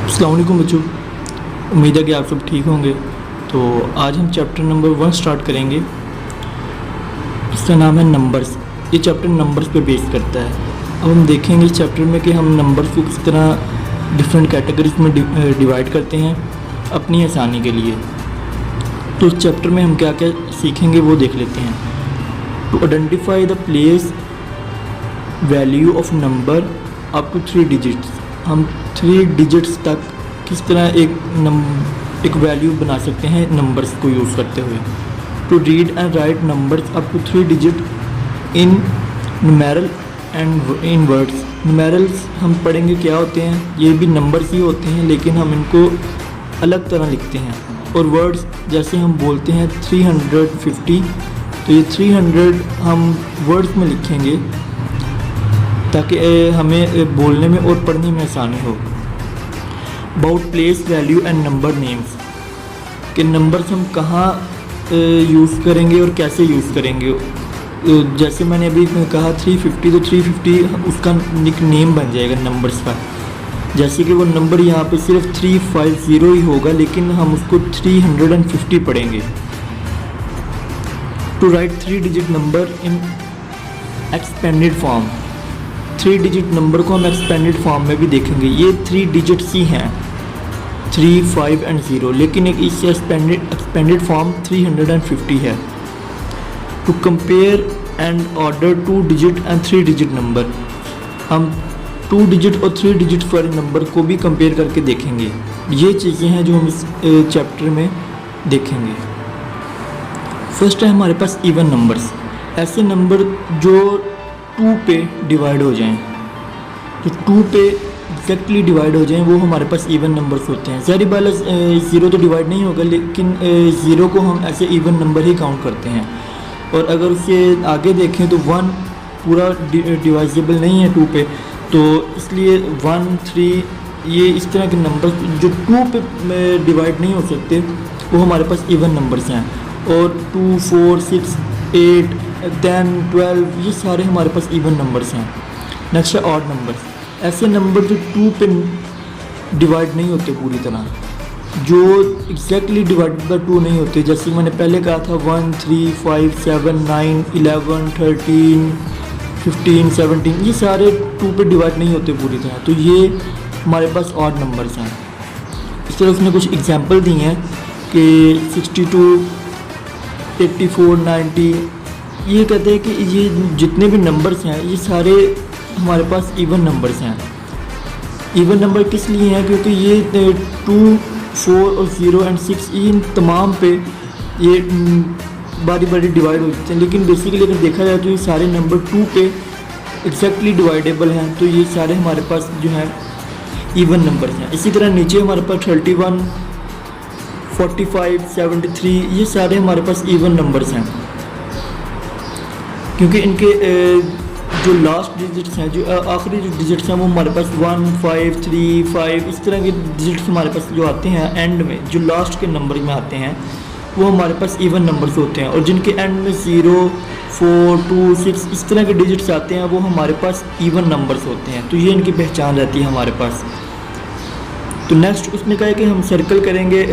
अस्सलाम वालेकुम बच्चों, उम्मीद है कि आप सब ठीक होंगे। तो आज हम चैप्टर नंबर 1 स्टार्ट करेंगे। इसका नाम है नंबर्स। ये चैप्टर नंबर्स पे बेस करता है। अब हम देखेंगे इस चैप्टर में कि हम नंबर्स को किस तरह डिफरेंट कैटेगरीज में डिवाइड करते हैं अपनी आसानी के लिए। तो इस चैप्टर में हम क्या क्या सीखेंगे वो देख लेते हैं। To identify the place value of number up to 3 digits. हम 3 डिजिट्स तक किस तरह एक वैल्यू बना सकते हैं नंबर्स को यूज़ करते हुए। To read and write numbers up to 3 digit in numeral and in words. Numerals हम पढ़ेंगे क्या होते हैं, ये भी नंबर्स ही होते हैं लेकिन हम इनको अलग तरह लिखते हैं। और वर्ड्स जैसे हम बोलते हैं 350, तो ये 300 हम वर्ड्स में लिखेंगे ताकि हमें बोलने में और पढ़ने में आसानी हो। About place value and number names, कि नंबर्स हम कहाँ यूज़ करेंगे और कैसे यूज़ करेंगे। जैसे मैंने अभी कहा 350, तो 350 उसका निक नेम बन जाएगा नंबर्स का। जैसे कि वो नंबर यहाँ पे सिर्फ 350 ही होगा लेकिन हम उसको 350 पढ़ेंगे। To write 3 digit number in expanded form. 3 digit number को हम एक्सपेंडेड फॉर्म में भी देखेंगे। ये 3 डिजिट्स ही हैं 3, 5 एंड 0, लेकिन एक इससे एक्सपेंडेड फॉर्म 350 है। To compare and order 2 digit and 3 digit number. हम 2 डिजिट और 3 डिजिट वाले नंबर को भी कंपेयर करके देखेंगे। ये चीज़ें हैं जो हम इस चैप्टर में देखेंगे। फर्स्ट है हमारे पास इवन नंबर्स। ऐसे नंबर जो 2 पे डिवाइड हो जाएं, जो 2 पे एग्जैक्टली डिवाइड हो जाएं, वो हमारे पास इवन नंबर्स होते हैं। ज़ाहिर बात है 0 तो डिवाइड नहीं होगा लेकिन 0 को हम ऐसे इवन नंबर ही काउंट करते हैं। और अगर उससे आगे देखें तो 1 पूरा डिवाइजेबल नहीं है 2 पे, तो इसलिए 1, 3 ये इस तरह के नंबर जो 2 पे डिवाइड नहीं हो सकते वो हमारे पास इवन नंबर्स हैं। और 2, 4, 6, 8, 10, 12 ये सारे हमारे पास इवन नंबर्स हैं। नेक्स्ट है ऑड नंबर्स। ऐसे नंबर जो 2 पे डिवाइड नहीं होते पूरी तरह, जो एग्जैक्टली डिवाइडेड बाय 2 नहीं होते। जैसे मैंने पहले कहा था 1, 3, 5, 7, 9, 11, 13, 15, 17 ये सारे 2 पे डिवाइड नहीं होते पूरी तरह, तो ये हमारे पास ऑड नंबर्स हैं। इस तरह उसने कुछ एग्जांपल दी हैं कि 62, 84, 90। ये कहते हैं कि ये जितने भी नंबर्स हैं ये सारे हमारे पास इवन नंबर्स हैं। इवन नंबर किस लिए हैं, क्योंकि ये 2, 4 और 0 एंड 6 इन तमाम पे ये बारी बारी डिवाइड हो जाते हैं। लेकिन बेसिकली अगर देखा जाए तो ये सारे नंबर 2 पे एग्जैक्टली डिवाइडेबल हैं, तो ये सारे हमारे पास जो है इवन नंबर्स हैं। इसी तरह नीचे हमारे पास 31, 45, 73 ये सारे हमारे पास इवन नंबर्स हैं, क्योंकि इनके जो लास्ट डिजिट्स हैं, जो आखिरी जो डिजिट्स हैं वो हमारे पास 1, 5, 3, 5 इस तरह के डिजिट्स हमारे पास जो आते हैं एंड में, जो लास्ट के नंबर में आते हैं वो हमारे पास इवन नंबर्स होते हैं। और जिनके एंड में 0, 4, 2, 6 इस तरह के डिजिट्स आते हैं वो हमारे पास इवन नंबर्स होते हैं। तो ये इनकी पहचान रहती है हमारे पास। तो नेक्स्ट उसने कहा है कि हम सर्कल करेंगे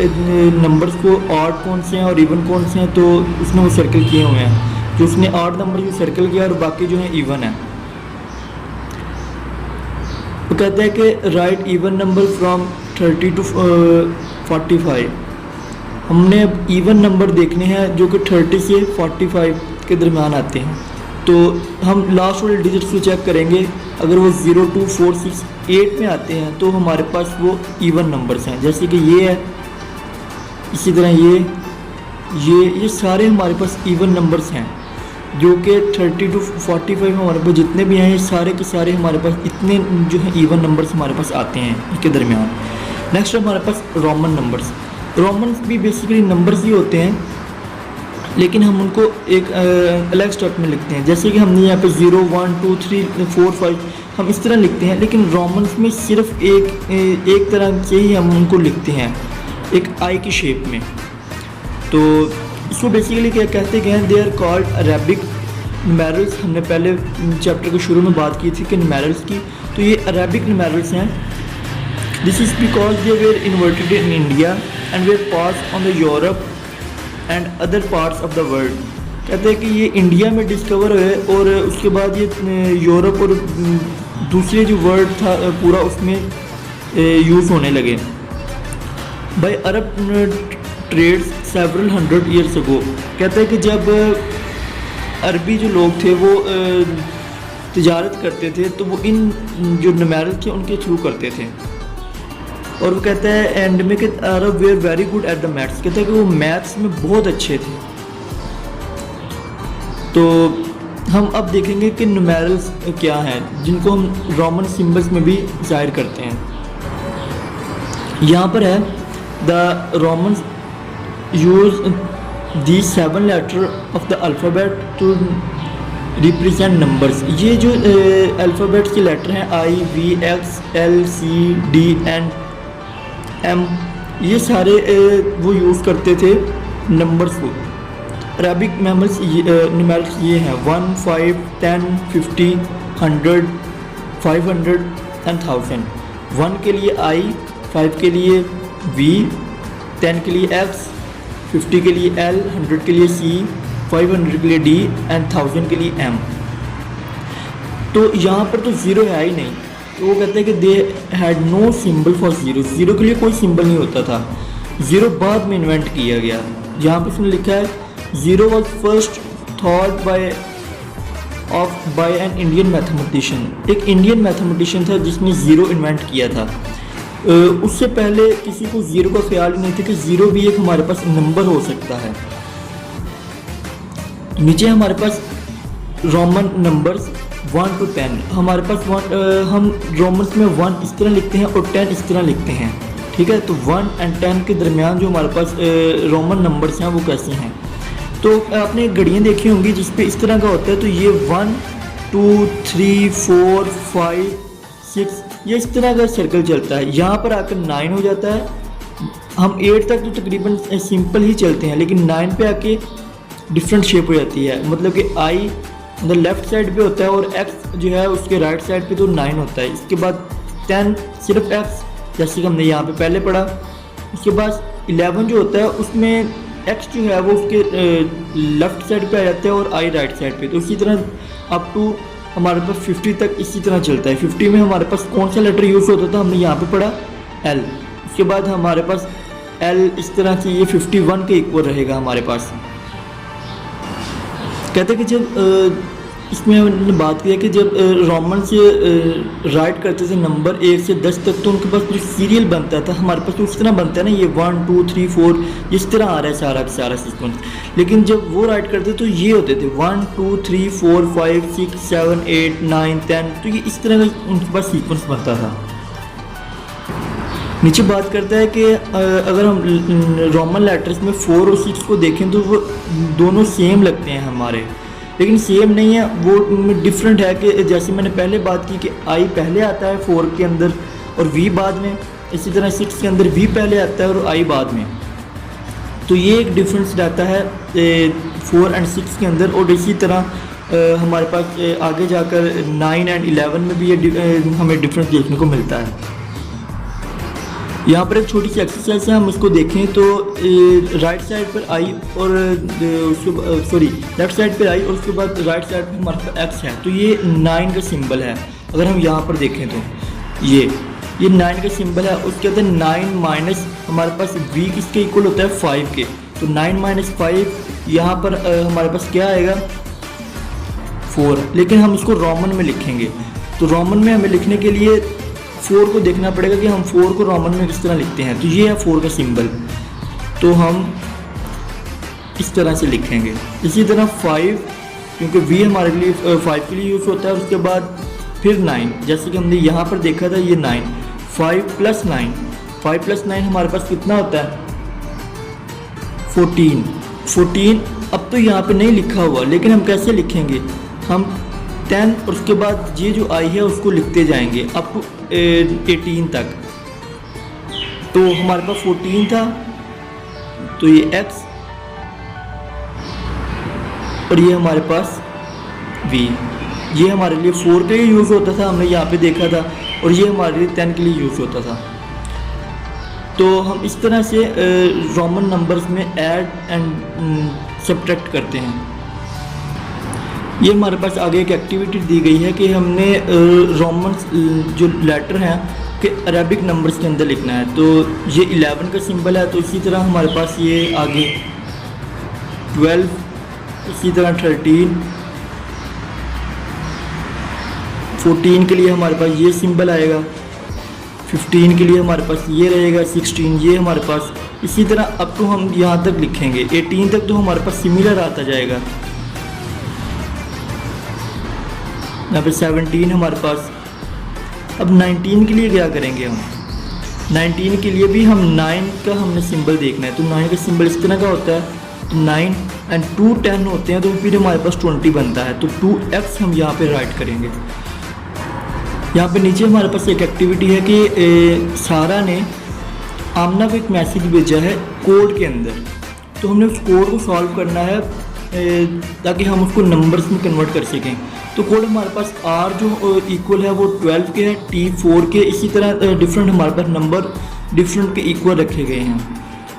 नंबर्स को, ऑड कौन से हैं और इवन कौन से हैं। तो उसने वो सर्कल किए हुए हैं, जो उसने ऑड नंबर को सर्कल किया और बाकी जो है इवन है। वो कहता है कि write even number from 30 to 45। हमने अब इवन नंबर देखने हैं जो कि 30 से 45 के दरमियान आते हैं। तो हम लास्ट वाले डिजिट्स को चेक करेंगे, अगर वो 0, 2, 4, 6, 8 में आते हैं तो हमारे पास वो इवन नंबर्स हैं। जैसे कि ये है, इसी तरह ये सारे हमारे पास इवन नंबर्स हैं, जो कि 30 टू 45 हमारे पास जितने भी हैं ये सारे के सारे हमारे पास इतने जो है इवन नंबर्स हमारे पास आते हैं इसके दरमियान। नेक्स्ट हमारे पास रोमन नंबर्स। रोमन्स भी बेसिकली नंबर्स ही होते हैं लेकिन हम उनको एक अलग स्टेप में लिखते हैं। जैसे कि हमने यहाँ पे 0, 1, 2, 3, 4, 5 हम इस तरह लिखते हैं, लेकिन रोमन्स में सिर्फ एक तरह से ही हम उनको लिखते हैं, एक आई की शेप में। तो इसको बेसिकली क्या कहते हैं, they are called Arabic numerals. हमने पहले चैप्टर के शुरू में बात की थी कि न्यूमेरल्स की, तो ये अरेबिक न्यूमेरल्स हैं this is because they were inverted in India and were pass on the Europe and other parts of the world. कहते हैं कि ये इंडिया में डिस्कवर हुए और उसके बाद ये यूरोप और दूसरे जो वर्ल्ड था पूरा उसमें यूज़ होने लगे। बाय अरब ट्रेड्स सेवरल 100 ईयर्स अगो। कहते हैं कि जब अरबी जो लोग थे वो तिजारत करते थे तो वो इन जो नुमेरल थे उनके थ्रू करते थे। और वो कहता है एंड में कि Arab were very good at the maths. कहते हैं कि वो मैथ्स में बहुत अच्छे थे। तो हम अब देखेंगे कि नुमेरल्स क्या हैं जिनको हम रोमन सिंबल्स में भी ज़ाहिर करते हैं। यहाँ पर है the Romans use the 7 letter of the alphabet to represent numbers. ये जो अल्फ़ाबेट्स के लेटर हैं I V X L C D and M, ये सारे वो यूज़ करते थे नंबर्स को। अरबिक न्यूमेरिक्स ये हैं 1 5 10 50 100 500 एंड 1000। 1 के लिए आई, 5 के लिए वी, 10 के लिए एक्स, 50 के लिए एल, 100 के लिए सी, 500 के लिए डी एंड 1000 के लिए एम। तो यहाँ पर तो ज़ीरो है ही नहीं। तो वो कहते हैं कि they had no symbol for zero. Zero के लिए कोई सिंबल नहीं होता था, ज़ीरो बाद में इन्वेंट किया गया। यहाँ पर उसने लिखा है zero was first thought bye an Indian mathematician. एक इंडियन मैथमेटिशियन था जिसने ज़ीरो इन्वेंट किया था। उससे पहले किसी को ज़ीरो का ख्याल नहीं था कि ज़ीरो भी एक हमारे पास नंबर हो सकता है। नीचे हमारे पास रोमन नंबर्स 1 to 10। हमारे पास हम रोमन्स में 1 इस तरह लिखते हैं और 10 इस तरह लिखते हैं, ठीक है। तो 1 और 10 के दरमियान जो हमारे पास रोमन नंबर्स हैं वो कैसे हैं। तो आपने घड़ियाँ देखी होंगी जिस पे इस तरह का होता है। तो ये 1 2 3 4 5 6 ये इस तरह का सर्कल चलता है। यहाँ पर आकर 9 हो जाता है। हम 8 तक तो तकरीबन सिंपल ही चलते हैं, लेकिन 9 पे आके डिफरेंट शेप हो जाती है। मतलब कि आई मतलब लेफ़्ट साइड पे होता है और एक्स जो है उसके राइट साइड पे तो 9 होता है। इसके बाद 10 सिर्फ एक्स, जैसे कि हमने यहाँ पे पहले पढ़ा। उसके बाद 11 जो होता है उसमें एक्स जो है वो उसके लेफ़्ट साइड पे आ जाता है और आई राइट साइड पे। तो इसी तरह अप टू हमारे पास 50 तक इसी तरह चलता है। 50 में हमारे पास कौन सा लेटर यूज़ होता था, हमने यहाँ पे पढ़ा एल। उसके बाद हमारे पास एल इस तरह से ये 51 के इक्वल रहेगा हमारे पास। कहते हैं कि जब इसमें हमने बात की है कि जब रोमन से राइट करते थे नंबर 1 से 10 तक, तो उनके पास जो सीरियल बनता था हमारे पास तो उस तरह बनता है ना, ये 1 2 3 4 इस तरह आ रहा है सारा का सारा सीक्वेंस। लेकिन जब वो राइट करते तो ये होते थे 1 2 3 4 5 6 7 8 9 10। तो ये इस तरह का उनके पास सीक्वेंस बनता था। नीचे बात करता है कि अगर हम रोमन लेटर्स में 4 और 6 को देखें तो वो दोनों सेम लगते हैं हमारे, लेकिन सेम नहीं है, वो डिफरेंट है। कि जैसे मैंने पहले बात की कि आई पहले आता है 4 के अंदर और वी बाद में, इसी तरह 6 के अंदर वी पहले आता है और आई बाद में। तो ये एक डिफरेंस रहता है 4 और 6 के अंदर। और इसी तरह हमारे पास आगे जाकर 9 और 11 में भी ये हमें डिफरेंस देखने को मिलता है। यहाँ पर एक छोटी सी एक्सरसाइज है, हम इसको देखें तो राइट साइड पर आई और उसके लेफ्ट साइड पर आई और उसके बाद राइट साइड पर हमारे पास एक्स है। तो ये 9 का सिंबल है। अगर हम यहाँ पर देखें तो ये 9 का सिंबल है। उसके अंदर 9 माइनस हमारे पास वी किसके इक्वल होता है 5 के। तो 9 - 5 यहाँ पर हमारे पास क्या आएगा 4। लेकिन हम इसको रोमन में लिखेंगे तो रोमन में हमें लिखने के लिए 4 को देखना पड़ेगा कि हम 4 को रोमन में किस तरह लिखते हैं। तो ये है 4 का सिंबल, तो हम इस तरह से लिखेंगे। इसी तरह 5 क्योंकि वी हमारे लिए 5 के लिए यूज़ होता है। उसके बाद फिर 9 जैसे कि हमने यहाँ पर देखा था ये 9 5 + 9 5 + 9 हमारे पास कितना होता है 14। अब तो यहाँ पे नहीं लिखा हुआ, लेकिन हम कैसे लिखेंगे, हम 10 और उसके बाद ये जो आई है उसको लिखते जाएंगे अप टू 18 तक। तो हमारे पास 14 था तो ये x और ये हमारे पास v। ये हमारे लिए 4 के लिए यूज़ होता था, हमने यहाँ पे देखा था। और ये हमारे लिए 10 के लिए यूज़ होता था। तो हम इस तरह से रोमन नंबर्स में ऐड एंड सब्ट्रैक्ट करते हैं। ये हमारे पास आगे एक एक्टिविटी दी गई है कि हमने रोमन जो लेटर हैं कि अरेबिक नंबर्स के अंदर लिखना है। तो ये 11 का सिंबल है, तो इसी तरह हमारे पास ये आगे 12, इसी तरह 13, 14 के लिए हमारे पास ये सिंबल आएगा, 15 के लिए हमारे पास ये रहेगा, 16 ये हमारे पास, इसी तरह अप टू हम यहाँ तक लिखेंगे 18 तक तो हमारे पास सिमिलर आता जाएगा। यहाँ पे 17 हमारे पास। अब 19 के लिए क्या करेंगे हम? 19 के लिए भी हम 9 का हमने सिंबल देखना है। तो 9 का सिंबल इस तरह का होता है, तो 9 एंड 2 10 होते हैं, तो फिर हमारे पास 20 बनता है। तो 2x हम यहाँ पे राइट करेंगे। यहाँ पे नीचे हमारे पास एक एक्टिविटी है कि सारा ने आमना को एक मैसेज भेजा है कोड के अंदर, तो हमने उस कोड को सॉल्व करना है ताकि हम उसको नंबर्स में कन्वर्ट कर सकें। तो कोड हमारे पास R जो इक्वल है वो 12 के है, T 4 के, इसी तरह डिफरेंट हमारे पास नंबर डिफरेंट के इक्वल रखे गए हैं।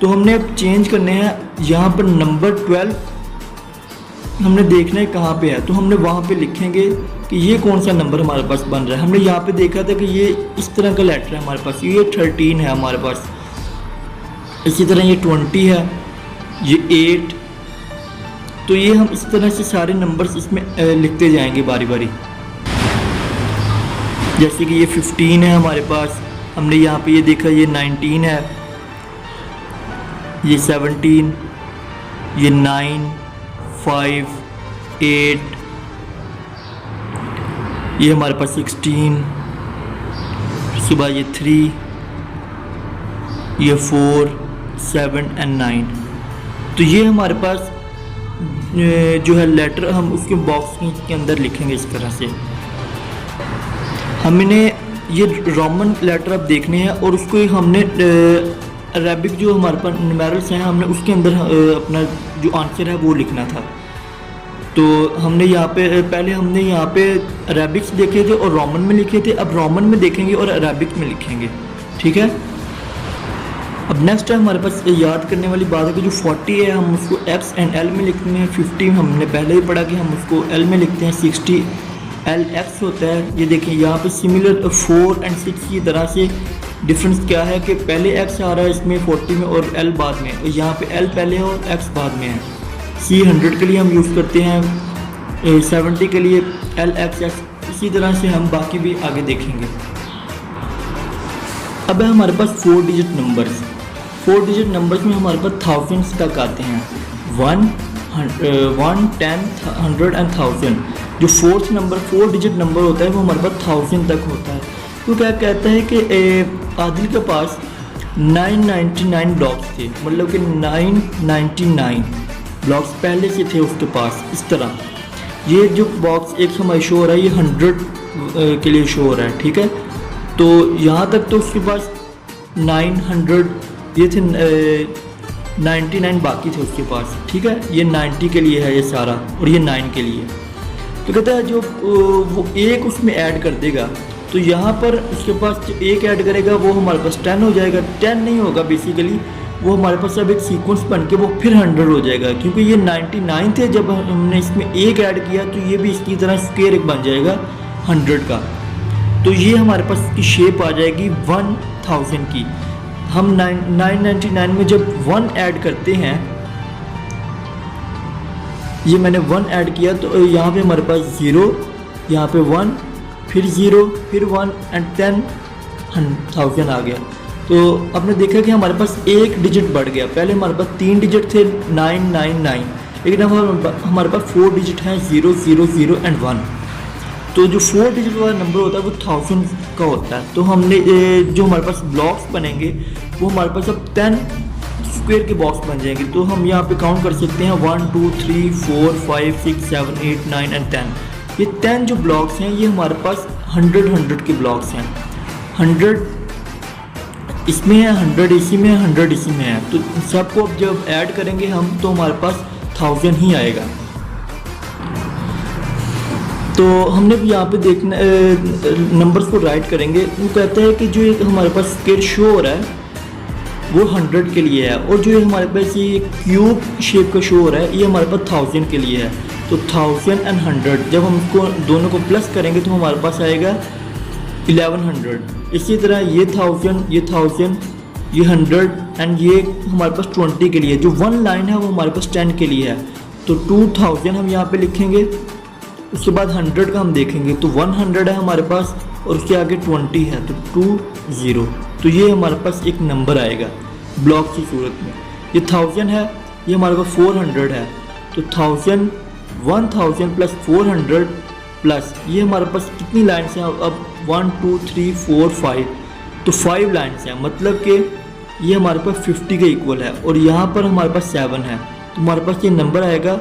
तो हमने अब चेंज करने हैं, यहाँ पर नंबर 12 हमने देखना है कहाँ पे है, तो हमने वहाँ पे लिखेंगे कि ये कौन सा नंबर हमारे पास बन रहा है। हमने यहाँ पे देखा था कि ये इस तरह का लेटर है हमारे पास, ये 13 है हमारे पास, इसी तरह ये 20 है, ये 8। तो ये हम इस तरह से सारे नंबर्स इसमें लिखते जाएंगे बारी बारी। जैसे कि ये 15 है हमारे पास, हमने यहाँ पे ये देखा ये 19 है, ये 17, ये 9, 5, 8, ये हमारे पास 16, उसके बाद ये 3, ये 4, 7 एंड 9। तो ये हमारे पास जो है लेटर हम उसके बॉक्स के अंदर लिखेंगे इस तरह से। हमने ये रोमन लेटर अब देखने हैं और उसको हमने अरेबिक जो हमारे पास न्यूमेरल्स हैं हमने उसके अंदर अपना जो आंसर है वो लिखना था। तो हमने यहाँ पे पहले हमने यहाँ पे अरेबिक्स देखे थे और रोमन में लिखे थे, अब रोमन में देखेंगे और अरेबिक में लिखेंगे, ठीक है। अब नेक्स्ट है हमारे पास याद करने वाली बात है कि जो 40 है हम उसको एक्स एंड एल में लिखते हैं, 50 हमने पहले ही पढ़ा कि हम उसको एल में लिखते हैं, 60 एल एक्स होता है। ये देखिए यहाँ पे सिमिलर 4 एंड 6 की तरह से डिफरेंस क्या है कि पहले एक्स आ रहा है इसमें 40 में और एल बाद में, और यहाँ पे एल पहले है और एक्स बाद में है। सी 100 के लिए हम यूज़ करते हैं, 70 के लिए एल एक्स एक्स, इसी तरह से हम बाकी भी आगे देखेंगे। अब है हमारे पास 4 डिजिट नंबर्स। 4 डिजिट नंबर्स में हमारे पास थाउजेंड्स तक आते हैं, 1, 10, 100 एंड 1000। जो फोर्थ नंबर 4 डिजिट नंबर होता है वो हमारे पास 1000 तक होता है। तो क्या कहता है कि आदिल के पास 999 ब्लॉक्स थे, मतलब कि 999 ब्लॉक्स पहले से थे उसके पास। इस तरह ये जो बॉक्स एक हमारे शो हो रहा है ये 100 के लिए शो हो रहा है, ठीक है। तो यहाँ तक तो उसके पास 900 ये थे, 99 बाकी थे उसके पास, ठीक है। ये 90 के लिए है ये सारा और ये 9 के लिए। तो कहता है जो वो एक उसमें ऐड कर देगा, तो यहाँ पर उसके पास जो एक ऐड करेगा वो हमारे पास 10 हो जाएगा। 10 नहीं होगा बेसिकली, वो हमारे पास अब एक सीक्वेंस बन के वो फिर 100 हो जाएगा, क्योंकि ये 99 थे जब हमने इसमें एक ऐड किया, तो ये भी इसकी तरह स्क्वायर एक बन जाएगा 100 का। तो ये हमारे पास की शेप आ जाएगी 1000 की। हम 999 में जब 1 ऐड करते हैं, ये मैंने 1 ऐड किया तो यहाँ पे हमारे पास 0, यहाँ पे 1, फिर 0, फिर 1 एंड 10,000 आ गया। तो आपने देखा कि हमारे पास एक डिजिट बढ़ गया। पहले हमारे पास 3 डिजिट थे 999, लेकिन अब हमारे पास 4 डिजिट हैं 0, 0, 0 एंड 1। तो जो 4 डिजिट वाला नंबर होता है वो 1000 का होता है। तो हमने जो हमारे पास ब्लॉक्स बनेंगे वो हमारे पास अब 10 स्क्वायर के बॉक्स बन जाएंगे। तो हम यहाँ पे काउंट कर सकते हैं 1, 2, 3, 4, 5, 6, 7, 8, 9 एंड 10। ये 10 जो ब्लॉक्स हैं ये हमारे पास 100 के ब्लॉक्स हैं। 100 इसमें है, 100 इसी में है, 100 इसी में है। तो सबको अब जब ऐड करेंगे हम तो हमारे पास 1000 ही आएगा। तो हमने भी यहाँ पे देखना नंबर्स को राइट करेंगे। वो कहता है कि जो एक हमारे पास स्क्वायर शो हो रहा है वो 100 के लिए है, और जो हमारे पास ये क्यूब शेप का शो हो रहा है ये हमारे पास 1000 के लिए है। तो 1000 एंड 100 जब हम इसको दोनों को प्लस करेंगे तो हमारे पास आएगा 1100। इसी तरह ये 1000, ये 100, ये 100 एंड ये हमारे पास 20 के लिए। जो वन लाइन है वो हमारे पास 10 के लिए है, तो 2000 हम यहाँ पे लिखेंगे। उसके बाद 100 का हम देखेंगे तो 100 है हमारे पास और उसके आगे 20 है तो 20। तो ये हमारे पास एक नंबर आएगा ब्लॉक की सूरत में। ये 1000 है, ये हमारे पास 400 है, तो 1000 1000 प्लस 400 प्लस ये हमारे पास कितनी लाइन्स हैं अब 1 2 3 4 5, तो 5 लाइन्स हैं, मतलब कि ये हमारे पास 50 के इक्वल है। और यहाँ पर हमारे पास 7 है, तो हमारे पास ये नंबर आएगा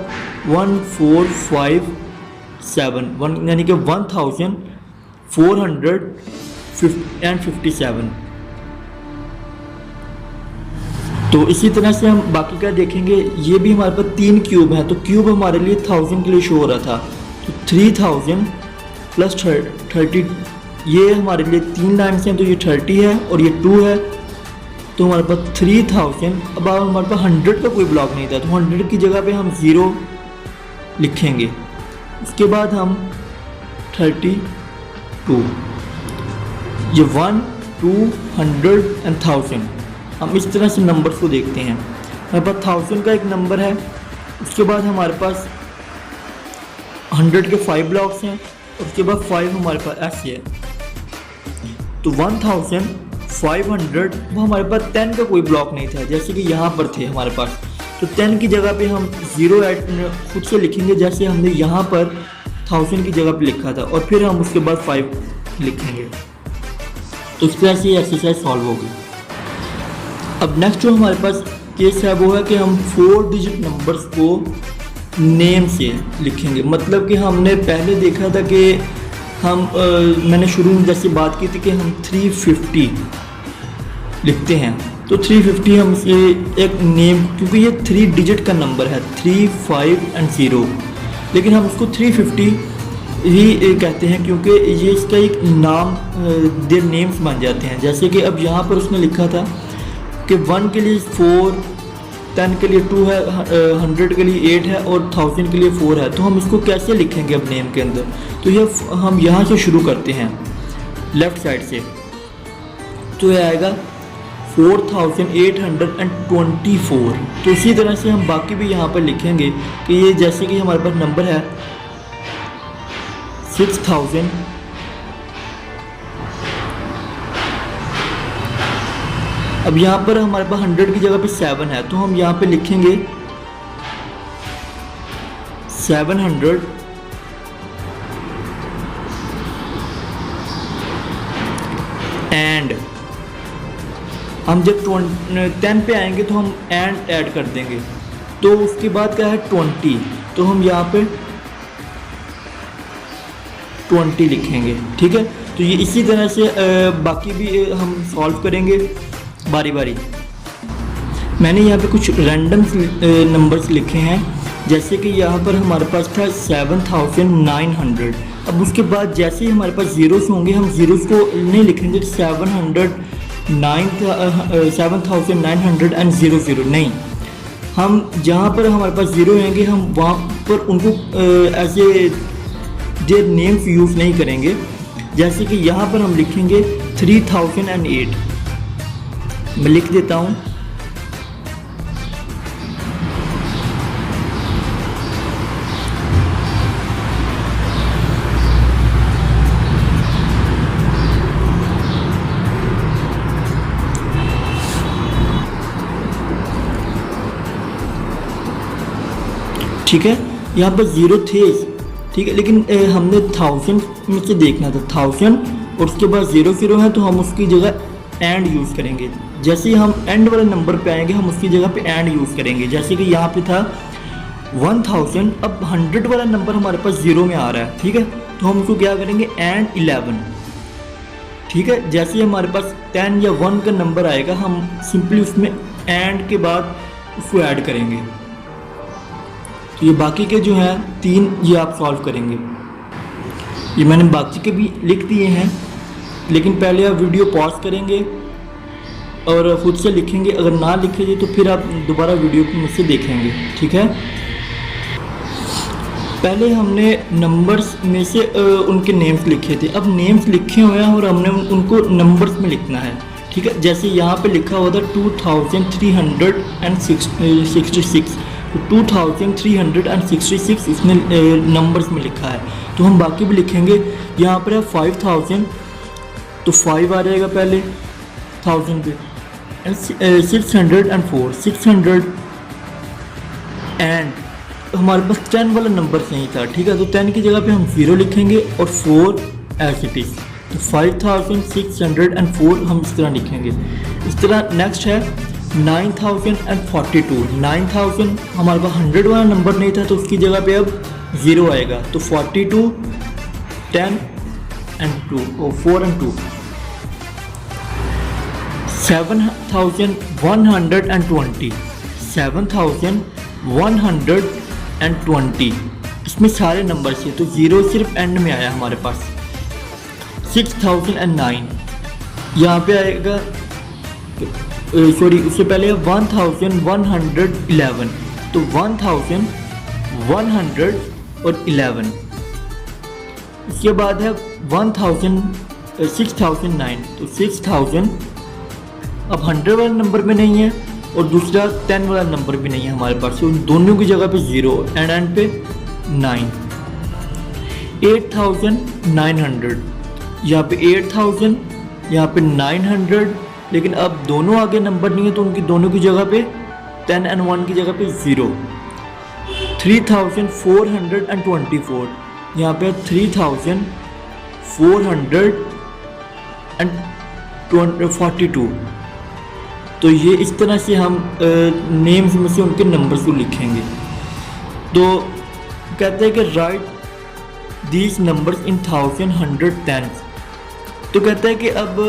1457 यानी कि 1457। तो इसी तरह से हम बाकी का देखेंगे। ये भी हमारे पास 3 क्यूब हैं, तो क्यूब हमारे लिए 1000 के लिए शो हो रहा था, तो 3000 प्लस 30 ये हमारे लिए 3 लाइन्स हैं, तो ये 30 है और ये 2 है, तो हमारे पास 3000। अब हमारे पास 100 का कोई ब्लॉक नहीं था, तो 100 की जगह पे हम 0 लिखेंगे। उसके बाद हम 32, ये 1 2 100 एंड 1000। हम इस तरह से नंबर्स को देखते हैं। हमारे पास 1000 का एक नंबर है, उसके बाद हमारे पास 100 के 5 ब्लॉक्स हैं, उसके बाद 5 हमारे पास ऐसे है। तो 1500 वो हमारे पास 10 का कोई ब्लॉक नहीं था, जैसे कि यहाँ पर थे हमारे पास, तो 10 की जगह पे हम 0 ऐड खुद से लिखेंगे, जैसे हमने यहाँ पर 1000 की जगह पे लिखा था, और फिर हम उसके बाद 5 लिखेंगे। तो इस तरह से ये एक्सरसाइज सॉल्व होगी। अब नेक्स्ट जो हमारे पास केस है वो है कि हम 4 डिजिट नंबर्स को नेम से लिखेंगे। मतलब कि हमने पहले देखा था कि हम मैंने शुरू में जैसे बात की थी कि हम 350 लिखते हैं, तो 350 हम इसे एक नेम, क्योंकि ये 3 डिजिट का नंबर है 3 5 एंड 0, लेकिन हम इसको 350 ही कहते हैं क्योंकि ये इसका एक नाम देर नेम्स बन जाते हैं। जैसे कि अब यहाँ पर उसने लिखा था कि 1 के लिए 4, 10 के लिए 2 है, 100 के लिए 8 है और 1000 के लिए 4 है। तो हम इसको कैसे लिखेंगे अब नेम के अंदर? तो ये हम यहाँ से शुरू करते हैं लेफ़्ट साइड से, तो ये आएगा 4824। तो इसी तरह से हम बाकी भी यहाँ पर लिखेंगे कि ये जैसे कि हमारे पास नंबर है 6000, अब यहाँ पर हमारे पास 100 की जगह पे 7 है, तो हम यहाँ पे लिखेंगे 700 एंड हम जब 10 पे आएंगे तो हम एंड ऐड कर देंगे, तो उसके बाद क्या है 20, तो हम यहाँ पे 20 लिखेंगे। ठीक है, तो ये इसी तरह से बाकी भी हम सॉल्व करेंगे बारी बारी। मैंने यहाँ पे कुछ रैंडम नंबर्स लिखे हैं, जैसे कि यहाँ पर हमारे पास था 7900। अब उसके बाद जैसे ही हमारे पास ज़ीरोस होंगे हम ज़ीरोस को नहीं लिखेंगे 7900 एंड 00 नहीं, हम जहाँ पर हमारे पास ज़ीरो होंगे हम वहाँ पर उनको ऐसे देयर नेम्स यूज़ नहीं करेंगे। जैसे कि यहाँ पर हम लिखेंगे 3008, मैं लिख देता हूँ। ठीक है, यहाँ पर ज़ीरो थे, ठीक है, लेकिन हमने 1000 में से देखना था 1000 और उसके बाद 00 है, तो हम उसकी जगह एंड यूज़ करेंगे। जैसे ही हम एंड वाले नंबर पे आएंगे हम उसकी जगह पे एंड यूज़ करेंगे। जैसे कि यहाँ पे था 1000, अब 100 वाला नंबर हमारे पास 0 में आ रहा है, ठीक है, तो हम उसको क्या करेंगे एंड 11। ठीक है, जैसे ही हमारे पास 10 या 1 का नंबर आएगा हम सिंपली उसमें एंड के बाद उसको ऐड करेंगे। तो ये बाकी के जो हैं 3 ये आप सॉल्व करेंगे। ये मैंने बाकी के भी लिख दिए हैं, लेकिन पहले आप वीडियो पॉज करेंगे और खुद से लिखेंगे, अगर ना लिखेंगे तो फिर आप दोबारा वीडियो को मुझसे देखेंगे, ठीक है। पहले हमने नंबर्स में से उनके नेम्स लिखे थे, अब नेम्स लिखे हुए हैं और हमने उनको नंबर्स में लिखना है, ठीक है। जैसे यहाँ पे लिखा हुआ था 2366, तो 2366 इसमें नंबर्स में लिखा है, तो हम बाकी भी लिखेंगे। यहाँ पर है 5000, तो 5 आ जाएगा पहले 1000 पे, एंड 600 एंड हमारे पास 10 वाला नंबर नहीं था, ठीक है। तो 10 की जगह पे हम 0 लिखेंगे और 4 एज इट इज़, तो 5604 हम इस तरह लिखेंगे। इस तरह नेक्स्ट है 9042, 9000 हमारे पास 100 वाला नंबर नहीं था, तो उसकी जगह पे अब 0 आएगा, तो 42 10 and 2 और 4 and 2, 7120, 7120, इसमें सारे नंबर से, तो 0 सिर्फ एंड में आया हमारे पास। 6009 यहाँ पे आएगा, सॉरी उससे पहले 1111, तो 1111। इसके बाद है 6009, तो 6000 अब 100 वाला नंबर में नहीं है और दूसरा 10 वाला नंबर भी नहीं है हमारे पास, तो दोनों की जगह पे 0 एंड पे 9। 8900, यहाँ पे 8000, यहाँ पे 900, लेकिन अब दोनों आगे नंबर नहीं है, तो उनकी दोनों की जगह पे 10 and 1 की जगह पे 0। 3424, यहाँ पे 3442, तो ये इस तरह से हम नेम्स में से उनके नंबर्स को लिखेंगे। तो कहते हैं कि राइट दीज नंबर्स इन 1000, 100, 10, तो कहता है कि अब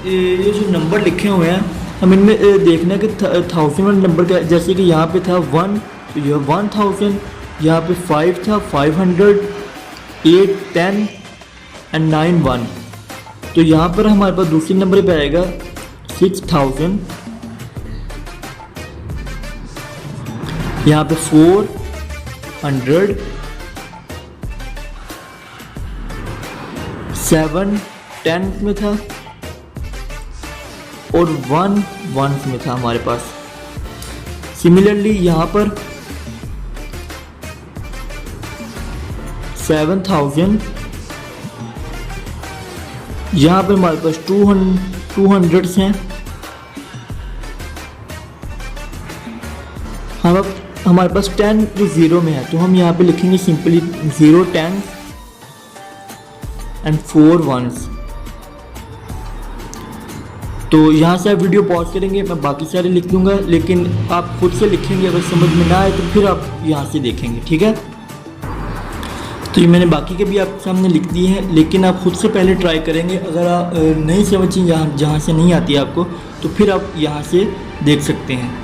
ये जो नंबर लिखे हुए हैं हम इनमें देखना है कि 1000 वाला नंबर का, जैसे कि यहाँ पे था 1, तो यह 1000, यहाँ पे 5 था 500, 8, 10 and 9, 1, तो यहाँ पर हमारे पास दूसरे नंबर पे आएगा 6000, यहाँ पे 400, 7 10 में था और 1 1 में था हमारे पास। सिमिलरली यहाँ पर 7000, यहाँ पर हमारे पास 200 हैं। हमारे पास 10 जो 0 में है, तो हम यहाँ पे लिखेंगे सिंपली 0 10 and 4 1s। तो यहाँ से आप वीडियो पॉज करेंगे, मैं बाकी सारे लिख दूंगा, लेकिन आप खुद से लिखेंगे, अगर समझ में ना आए तो फिर आप यहाँ से देखेंगे, ठीक है। तो ये मैंने बाकी के भी आपके सामने लिख दिए हैं, लेकिन आप खुद से पहले ट्राई करेंगे। अगर आप नहीं समझें जहाँ से नहीं आती है आपको, तो फिर आप यहाँ से देख सकते हैं।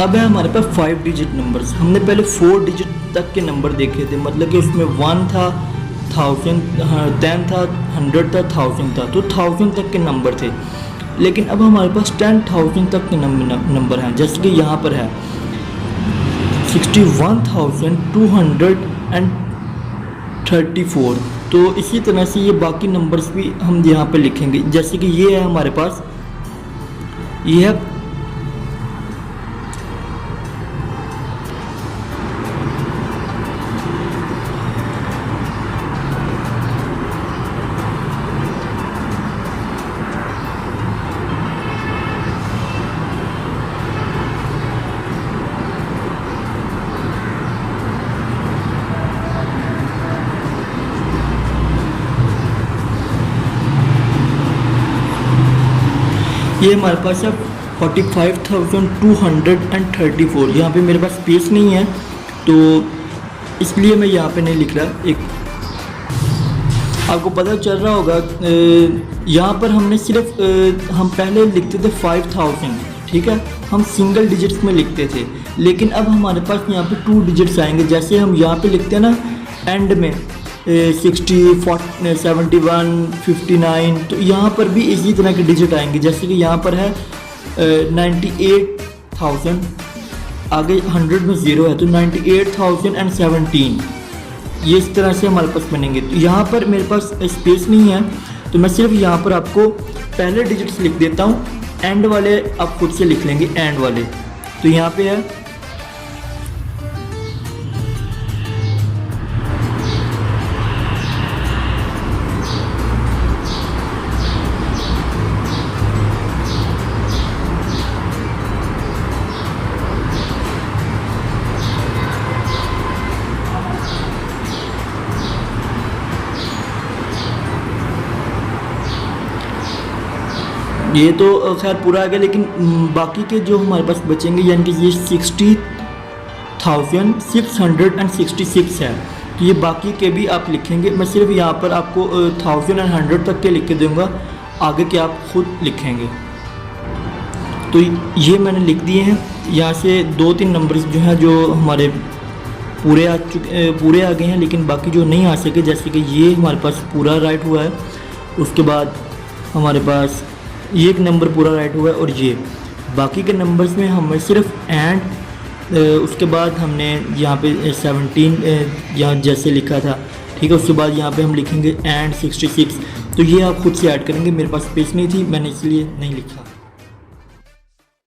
अब है हमारे पास 5 डिजिट नंबर्स। हमने पहले 4 डिजिट तक के नंबर देखे थे, मतलब कि उसमें 1 था, 1000, 10 था, 100 था, 1000 था, तो 1000 तक के नंबर थे। लेकिन अब हमारे पास 10,000 तक के नंबर हैं, जैसे कि यहाँ पर है 61,234। तो इसी तरह से ये बाकी नंबर्स भी हम यहाँ पे लिखेंगे, जैसे कि ये है हमारे पास, ये है ये हमारे पास है 45,234। यहाँ पे मेरे पास स्पेस नहीं है, तो इसलिए मैं यहाँ पे नहीं लिख रहा। एक आपको पता चल रहा होगा, यहाँ पर हमने सिर्फ हम पहले लिखते थे 5000, ठीक है, हम सिंगल डिजिट्स में लिखते थे। लेकिन अब हमारे पास यहाँ पे 2 डिजिट्स आएंगे, जैसे हम यहाँ पे लिखते हैं ना एंड में, 60, 71, 59, तो यहाँ पर भी इसी तरह के डिजिट आएंगे। जैसे कि यहाँ पर है 98,000, आगे 100 में 0 है तो 98,017, ये इस तरह से हमारे पास बनेंगे। तो यहाँ पर मेरे पास स्पेस नहीं है तो मैं सिर्फ यहाँ पर आपको पहले डिजिट्स लिख देता हूँ, एंड वाले आप खुद से लिख लेंगे एंड वाले। तो यहाँ पे है ये तो खैर पूरा आ गया, लेकिन बाकी के जो हमारे पास बचेंगे यानी कि ये 60,666 है, तो ये बाकी के भी आप लिखेंगे। मैं सिर्फ यहाँ पर आपको 1000 और 100 तक के लिख के दूँगा, आगे के आप खुद लिखेंगे। तो ये मैंने लिख दिए हैं। यहाँ से 2-3 नंबर्स जो हैं जो हमारे पूरे आ गए हैं, लेकिन बाकी जो नहीं आ सके, जैसे कि ये हमारे पास पूरा राइट हुआ है, उसके बाद हमारे पास ये एक नंबर पूरा राइट हुआ है, और ये बाकी के नंबर्स में हमें सिर्फ एंड, उसके बाद हमने यहाँ पे 17 यहाँ जैसे लिखा था, ठीक है, उसके बाद यहाँ पे हम लिखेंगे एंड 66। तो ये आप खुद से ऐड करेंगे, मेरे पास स्पेस नहीं थी मैंने इसलिए नहीं लिखा।